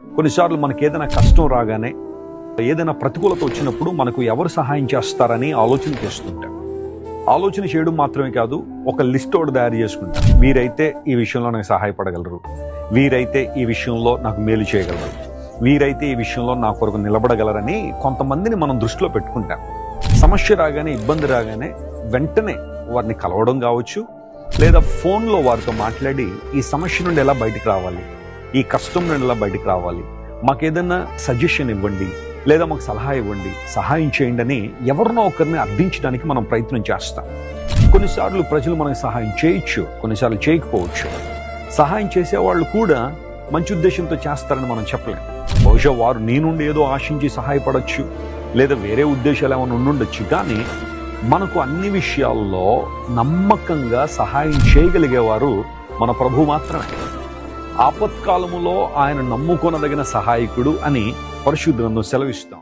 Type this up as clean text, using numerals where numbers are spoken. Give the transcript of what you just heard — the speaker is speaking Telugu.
కొన్నిసార్లు మనకి ఏదైనా కష్టం రాగానే, ఏదైనా ప్రతికూలత వచ్చినప్పుడు మనకు ఎవరు సహాయం చేస్తారని ఆలోచన చేస్తుంటాం. ఆలోచన చేయడం మాత్రమే కాదు, ఒక లిస్ట్ ఒకటి తయారు చేసుకుంటాం. వీరైతే ఈ విషయంలో నాకు సహాయపడగలరు, వీరైతే ఈ విషయంలో నాకు మేలు చేయగలరు, వీరైతే ఈ విషయంలో నా కొరకు నిలబడగలరని కొంతమందిని మనం దృష్టిలో పెట్టుకుంటాం. సమస్య రాగానే, ఇబ్బంది రాగానే వెంటనే వారిని కలవడం కావచ్చు, లేదా ఫోన్లో వారితో మాట్లాడి ఈ సమస్య నుండి ఎలా బయటికి రావాలి, ఈ కష్టం నుండి ఎలా బయటికి రావాలి, మాకేదన్నా సజెషన్ ఇవ్వండి, లేదా మాకు సలహా ఇవ్వండి, సహాయం చేయండి అని ఎవరినో ఒకరిని అర్థించడానికి మనం ప్రయత్నం చేస్తాం. కొన్నిసార్లు ప్రజలు మనకు సహాయం చేయొచ్చు, కొన్నిసార్లు చేయకపోవచ్చు. సహాయం చేసేవాళ్ళు కూడా మంచి ఉద్దేశంతో చేస్తారని మనం చెప్పలేం. బహుశా వారు నీ నుండి ఏదో ఆశించి సహాయపడవచ్చు, లేదా వేరే ఉద్దేశాలు ఏమైనా ఉండుండొచ్చు. కానీ మనకు అన్ని విషయాల్లో నమ్మకంగా సహాయం చేయగలిగేవారు మన ప్రభు మాత్రమే. ఆపత్కాలములో ఆయన నమ్ముకొనదగిన సహాయకుడు అని పరిశుద్ధ గ్రంథం సెలవిస్తాం.